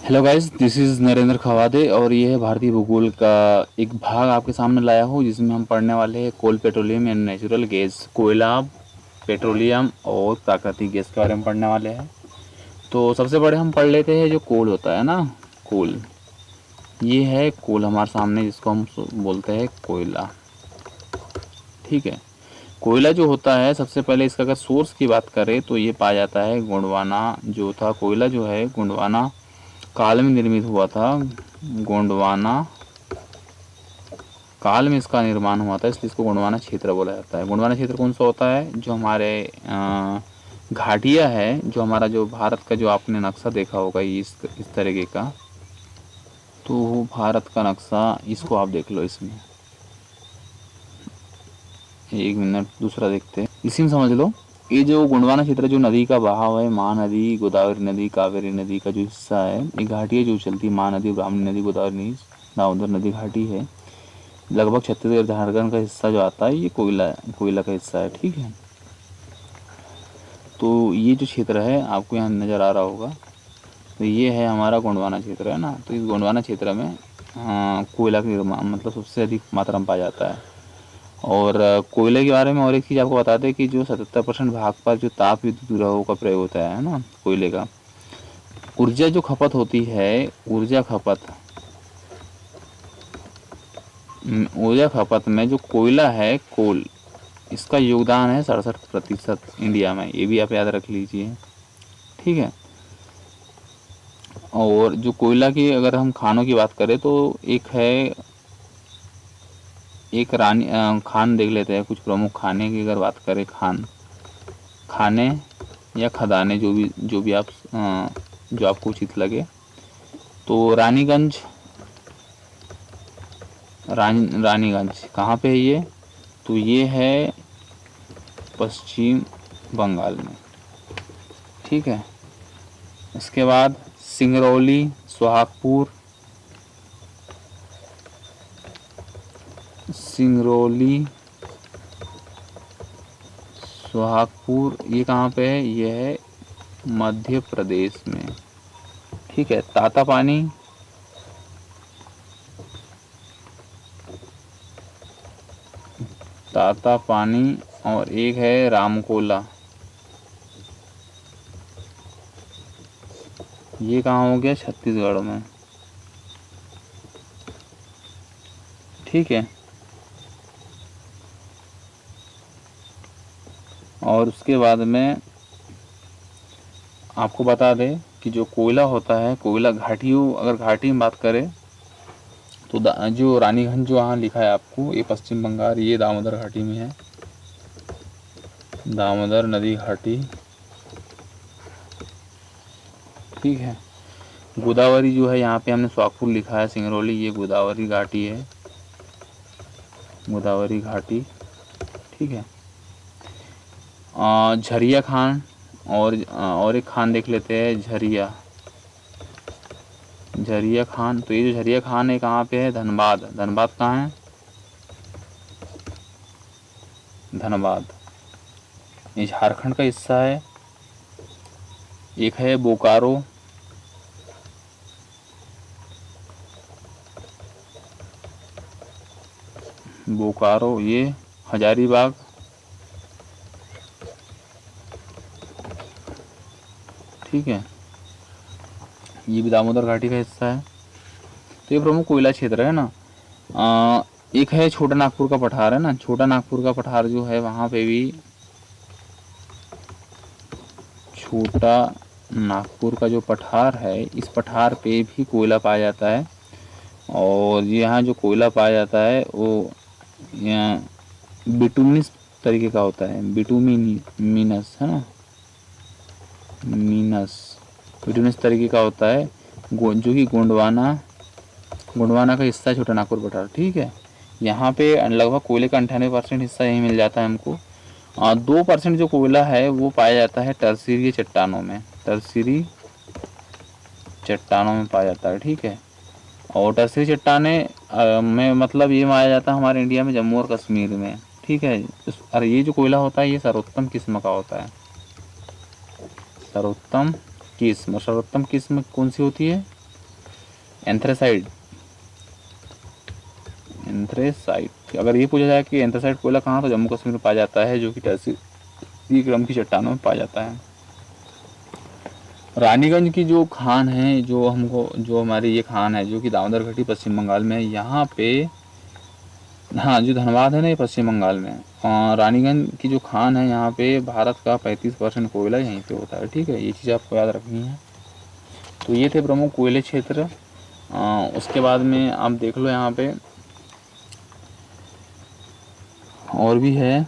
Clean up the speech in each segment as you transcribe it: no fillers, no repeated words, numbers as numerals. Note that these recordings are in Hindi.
Hello guys, this is Narendra Khawade और ये है भारतीय भूगोल का एक भाग आपके सामने लाया हूँ जिसमें हम पढ़ने वाले हैं कोल, पेट्रोलियम एंड नेचुरल गैस। कोयला, पेट्रोलियम और प्राकृतिक गैस के बारे में पढ़ने वाले हैं। तो सबसे बड़े हम पढ़ लेते हैं जो कोल होता है ना। कोल, ये है कोल हमारे सामने जिसको हम बोलते हैं कोयला। ठीक है। कोयला जो होता है, सबसे पहले इसका अगर सोर्स की बात करें तो ये पाया जाता है गोंडवाना जो था। कोयला जो है गोंडवाना काल में निर्मित हुआ था। गोंडवाना काल में इसका निर्माण हुआ था, इसलिए इसको गोंडवाना क्षेत्र बोला जाता है। गोंडवाना क्षेत्र कौन सा होता है? जो हमारे घाटिया है, जो हमारा जो भारत का जो आपने नक्शा देखा होगा इस तरीके का, तो वो भारत का नक्शा इसको आप देख लो। इसमें एक मिनट दूसरा देखते हैं, इसी में समझ लो। ये जो गोंडवाना क्षेत्र जो नदी का बहाव है, महानदी, गोदावरी नदी, कावेरी नदी का जो हिस्सा है, ये घाटियाँ जो चलती है, महानदी, ब्राह्मणी नदी, गोदावरी नदी, दामोदर नदी घाटी है। लगभग छत्तीसगढ़ झारखंड का हिस्सा जो आता है ये कोयला का हिस्सा है। ठीक है। तो ये जो क्षेत्र है आपको यहाँ नज़र आ रहा होगा, तो ये है हमारा गोंडवाना क्षेत्र है ना। तो इस गोंडवाना क्षेत्र में कोयला का निर्माण मतलब सबसे अधिक मात्रा में पाया जाता है। और कोयले के बारे में और एक चीज़ आपको बता दें कि जो 77% भाग पर जो ताप विद्युत ग्रहों का प्रयोग होता है ना कोयले का, ऊर्जा जो खपत होती है, ऊर्जा खपत में जो कोयला है, कोल, इसका योगदान है 67% इंडिया में। ये भी आप याद रख लीजिए। ठीक है। और जो कोयला की अगर हम खानों की बात करें तो एक रानी खान देख लेते हैं। कुछ प्रमुख खाने की अगर बात करें, खाने या खदाने, जो भी आप जो आपको उचित लगे। तो रानीगंज कहाँ पे है ये? तो ये है पश्चिम बंगाल में। ठीक है। इसके बाद सिंगरौली, सोहागपुर, ये कहाँ पे है? ये है मध्य प्रदेश में। ठीक है। ताता पानी और एक है रामकोला। ये कहाँ हो गया? छत्तीसगढ़ में। ठीक है। और उसके बाद में आपको बता दें कि जो कोयला होता है, कोयला घाटियों, अगर घाटी में बात करें तो जो रानीगंज जो यहाँ लिखा है आपको, ये पश्चिम बंगाल, ये दामोदर घाटी में है। दामोदर नदी घाटी। ठीक है। गोदावरी जो है यहाँ पे हमने सोहागपुर लिखा है, सिंगरौली ये गोदावरी घाटी है, गोदावरी घाटी। ठीक है। झरिया खान और एक खान देख लेते हैं, झरिया खान। तो ये जो झरिया खान है कहाँ पे है? धनबाद कहाँ है? धनबाद, ये झारखंड का हिस्सा है। एक है बोकारो, ये हजारीबाग। ठीक है। ये भी दामोदर घाटी का हिस्सा है। तो ये प्रमुख कोयला क्षेत्र है ना। एक है छोटा नागपुर का पठार है ना। छोटा नागपुर का पठार जो है, वहाँ पे भी छोटा नागपुर का जो पठार है, इस पठार पे भी कोयला पाया जाता है। और यहाँ जो कोयला पाया जाता है वो यहाँ बिटुमिनस तरीके का होता है। बिटुमिनस है ना, बिटुमिनस तरीके का होता है, जो कि गोंडवाना का हिस्सा है, छोटा नागपुर पठार। ठीक है। यहाँ पे लगभग कोयले का 98% हिस्सा यही मिल जाता है हमको। 2% जो कोयला है वो पाया जाता है टर्सीरी चट्टानों में, पाया जाता है। ठीक है। और टर्सीरी चट्टाने में मतलब ये पाया जाता है हमारे इंडिया में, जम्मू और कश्मीर में। ठीक है। और ये जो कोयला होता है ये सर्वोत्तम किस्म का होता है। सर्वोत्तम किस्म कौन सी होती है? एंथ्रेसाइड, एंथ्रेसाइड। अगर ये पूछा जाए कि एंथ्रेसाइड कोयला कहाँ, तो जम्मू कश्मीर में पाया जाता है, जो कि टर्सी क्रम की चट्टानों में पाया जाता है। रानीगंज की जो खान है, जो हमारी ये खान है, जो कि दामोदर घाटी पश्चिम बंगाल में है, यहाँ पे, हाँ, जो धनबाद है ना, ये पश्चिम बंगाल में है। और रानीगंज की जो खान है, यहाँ पे भारत का 35% कोयला यहीं पे होता है। ठीक है, ये चीज़ आपको याद रखनी है। तो ये थे प्रमुख कोयले क्षेत्र। उसके बाद में आप देख लो यहाँ पे और भी है,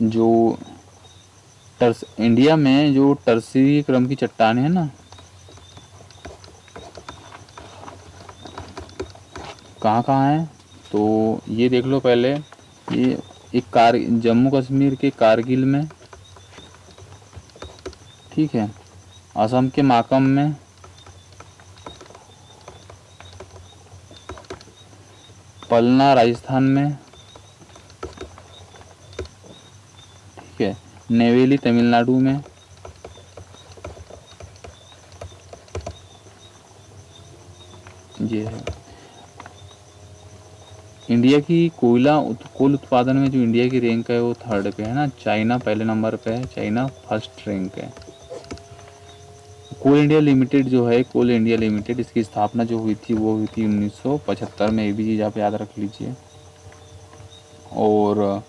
जो इंडिया में जो टर्सी क्रम की चट्टान है ना, कहाँ कहाँ है, तो ये देख लो पहले। ये एक जम्मू कश्मीर के कारगिल में, ठीक है, असम के माकम में, पलना राजस्थान में, ठीक है, नेवेली तमिलनाडु में, ये है। इंडिया की कोल उत्पादन में जो इंडिया की रैंक है वो 3rd पे है ना, चाइना पहले नंबर पे है, चाइना 1st रैंक है। कोल इंडिया लिमिटेड जो है, कोल इंडिया लिमिटेड, इसकी स्थापना जो हुई थी वो हुई थी 1975 में। ये भी चीज़ आप याद रख लीजिए। और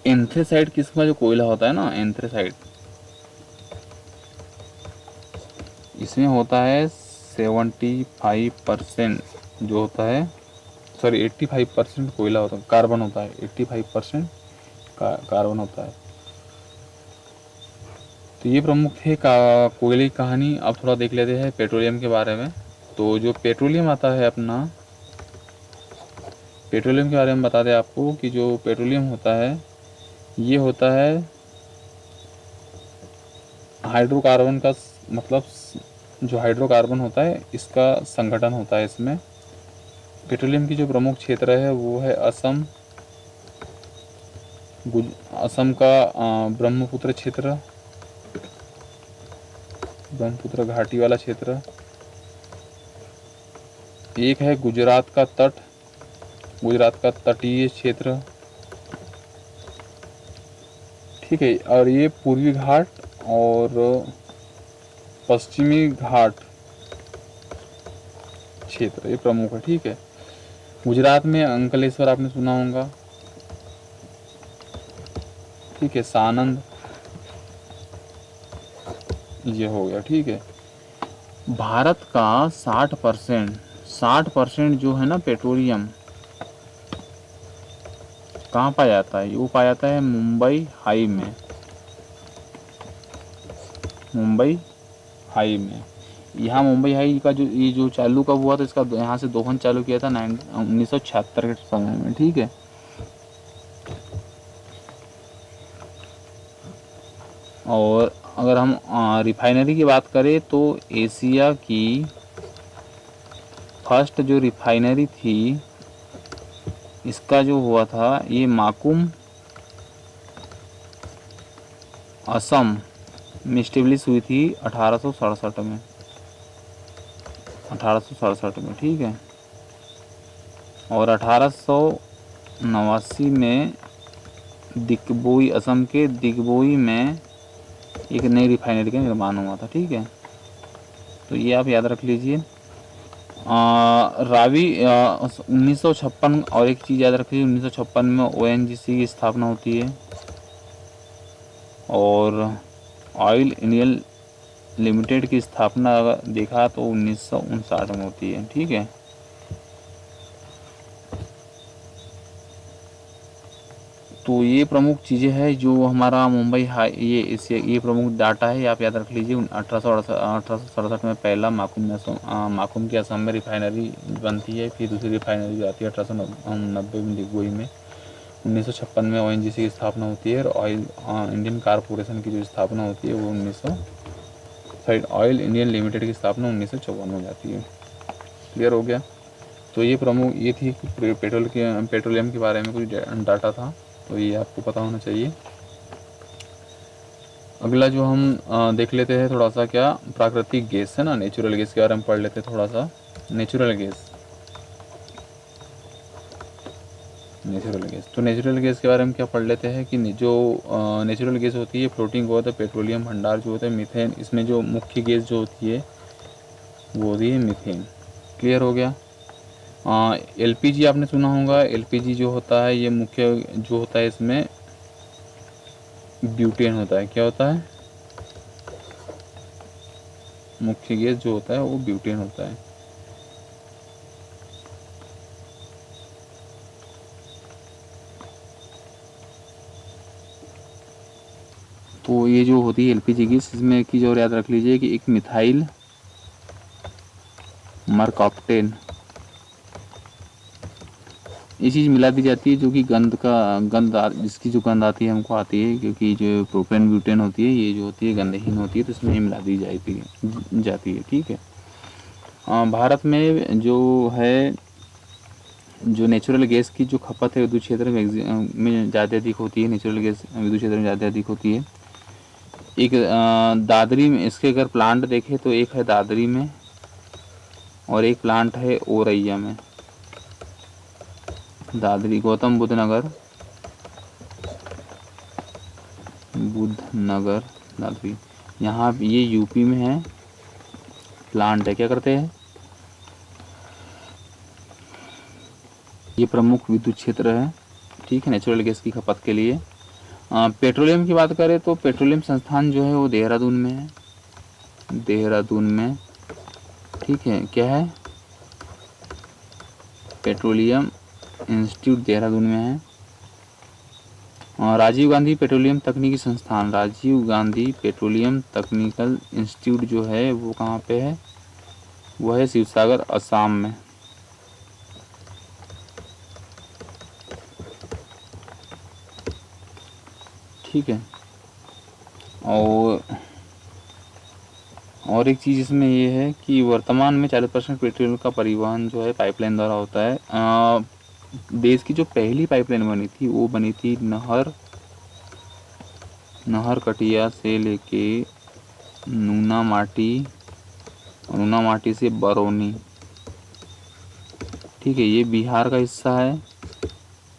एंथ्रेसाइड किस्म का जो कोयला होता है ना, एंथ्रेसाइड, इसमें होता है 75% जो होता है, सॉरी 85% कोयला होता है, कार्बन होता है, 85% कार्बन होता है। तो ये प्रमुख थे कोयले की कहानी। अब थोड़ा देख लेते हैं पेट्रोलियम के बारे में। तो जो पेट्रोलियम आता है अपना, पेट्रोलियम के बारे में बता दें आपको कि जो पेट्रोलियम होता है, ये होता है हाइड्रोकार्बन का, मतलब जो हाइड्रोकार्बन होता है इसका संगठन होता है इसमें। पेट्रोलियम की जो प्रमुख क्षेत्र है वो है असम, असम का ब्रह्मपुत्र क्षेत्र, ब्रह्मपुत्र घाटी वाला क्षेत्र। एक है गुजरात का तट, गुजरात का तटीय क्षेत्र, ठीक है। और ये पूर्वी घाट और पश्चिमी घाट क्षेत्र ये प्रमुख है, ठीक है। गुजरात में अंकलेश्वर आपने सुना होगा, ठीक है, सानंद, ये हो गया, ठीक है। भारत का 60% जो है ना पेट्रोलियम, कहाँ पाया जाता है, वो पाया जाता है मुंबई हाई में, मुंबई हाई में। यहाँ मुंबई हाई का जो ये जो चालू कब हुआ था, इसका यहाँ से दोहन चालू किया था 1976 के समय में, ठीक है। और अगर हम रिफाइनरी की बात करें तो एशिया की फर्स्ट जो रिफाइनरी थी, इसका जो हुआ था ये माकुम, असम में स्टेब्लिश हुई थी 1867 में, 1867 में, ठीक है। और 1889 में दिग्बोई, असम के दिग्बोई में एक नई रिफाइनरी का निर्माण हुआ था, ठीक है। तो ये आप याद रख लीजिए। रावी 1956, और एक चीज़ याद रखिए, 1956 में ONGC की स्थापना होती है। और ऑयल इंडियन लिमिटेड की स्थापना अगर देखा तो 1959 में होती है, ठीक है। तो ये प्रमुख चीज़ें हैं जो हमारा मुंबई हाई, ये प्रमुख डाटा है, आप याद रख लीजिए। 1867 में पहला माकुम की असम में रिफाइनरी बनती है, फिर दूसरी रिफाइनरी जो आती है 1890 में दिग्बोई में। 1956 में ONGC की स्थापना होती है, और ऑयल इंडियन कॉरपोरेशन की जो स्थापना होती है वो ऑयल इंडियन लिमिटेड की स्थापना 1954 में हो जाती है। क्लियर हो गया। तो ये प्रमुख, ये थी पेट्रोलियम के बारे में कुछ डाटा था, तो ये आपको पता होना चाहिए। अगला जो हम देख लेते हैं थोड़ा सा, क्या प्राकृतिक गैस है ना, नेचुरल गैस के बारे में पढ़ लेते हैं थोड़ा सा। नेचुरल गैस, नेचुरल गैस, तो नेचुरल गैस के बारे में क्या पढ़ लेते हैं कि जो नेचुरल गैस होती है फ्लोटिंग को होता है पेट्रोलियम भंडार जो होता है मीथेन, इसमें जो मुख्य गैस जो होती है वो होती है मीथेन। क्लियर हो गया। एलपीजी आपने सुना होगा, एलपीजी जो होता है ये मुख्य जो होता है इसमें ब्यूटेन होता है। क्या होता है? मुख्य गैस जो होता है वो ब्यूटेन होता है। तो ये जो होती है एलपीजी गैस, इसमें एक चीज़ और याद रख लीजिए कि एक मिथाइल मरकॉप्टेन ये चीज़ मिला दी जाती है, जो कि जिसकी जो गंध आती है हमको आती है, क्योंकि जो प्रोपेन ब्यूटेन होती है ये जो होती है गंधहीन होती है, तो इसमें ये मिला दी जाती है। ठीक है। भारत में जो है, जो नेचुरल गैस की जो खपत है विद्युत क्षेत्र में ज़्यादा अधिक होती है, नेचुरल गैस विद्युत क्षेत्र में ज़्यादा अधिक होती है। एक दादरी में इसके अगर प्लांट देखें तो एक है दादरी में और एक प्लांट है औरैया में। दादरी गौतम बुद्ध नगर दादरी, यहाँ ये यूपी में है, प्लांट है। क्या करते हैं? ये प्रमुख विद्युत क्षेत्र है, ठीक है, नेचुरल गैस की खपत के लिए। पेट्रोलियम की बात करें तो पेट्रोलियम संस्थान जो है वो देहरादून में है, देहरादून में। ठीक है, क्या है? पेट्रोलियम इंस्टीट्यूट देहरादून में है। राजीव गांधी पेट्रोलियम तकनीकी संस्थान, राजीव गांधी पेट्रोलियम तकनीकल इंस्टीट्यूट जो है वो कहाँ पे है? वो है शिवसागर असम में। ठीक है। और एक चीज़ इसमें ये है कि वर्तमान में 40% पेट्रोल का परिवहन जो है पाइपलाइन द्वारा होता है। देश की जो पहली पाइपलाइन बनी थी वो बनी थी नहर कटिया से लेके नूना माटी से बरौनी। ठीक है, ये बिहार का हिस्सा है।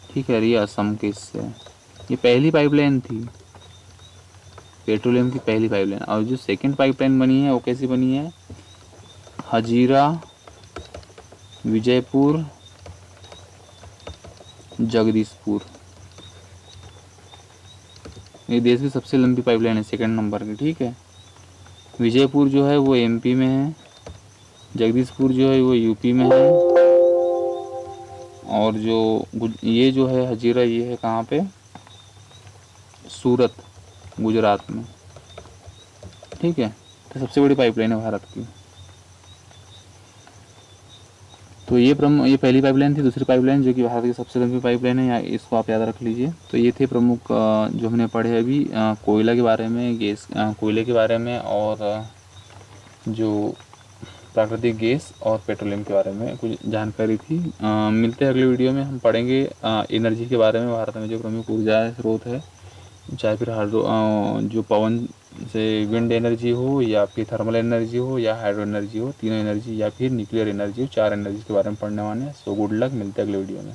ठीक है, ये असम के हिस्से है। ये पहली पाइपलाइन थी, पेट्रोलियम की पहली पाइपलाइन। और जो सेकंड पाइपलाइन बनी है वो कैसी बनी है? हजीरा विजयपुर जगदीशपुर, ये देश की सबसे लंबी पाइपलाइन है, सेकंड नंबर की। ठीक है, विजयपुर जो है वो एमपी में है, जगदीशपुर जो है वो यूपी में है, और ये जो है हजीरा ये है कहाँ पे? सूरत गुजरात में। ठीक है, तो सबसे बड़ी पाइपलाइन है भारत की। तो ये पहली पाइपलाइन थी। दूसरी पाइपलाइन जो कि भारत की सबसे लंबी पाइपलाइन है, इसको आप याद रख लीजिए। तो ये थे प्रमुख जो हमने पढ़े अभी, कोयला के बारे में, कोयले के बारे में, और जो प्राकृतिक गैस और पेट्रोलियम के बारे में कुछ जानकारी थी। मिलते हैं अगले वीडियो में, हम पढ़ेंगे एनर्जी के बारे में। भारत में जो प्रमुख ऊर्जा स्रोत है, चाहे फिर जो पवन से विंड एनर्जी हो, या फिर थर्मल एनर्जी हो, या हाइड्रो एनर्जी हो, तीनों एनर्जी, या फिर न्यूक्लियर एनर्जी हो, 4 एनर्जी के बारे में पढ़ने वाले हैं। सो गुड लक, मिलते हैं अगले वीडियो में।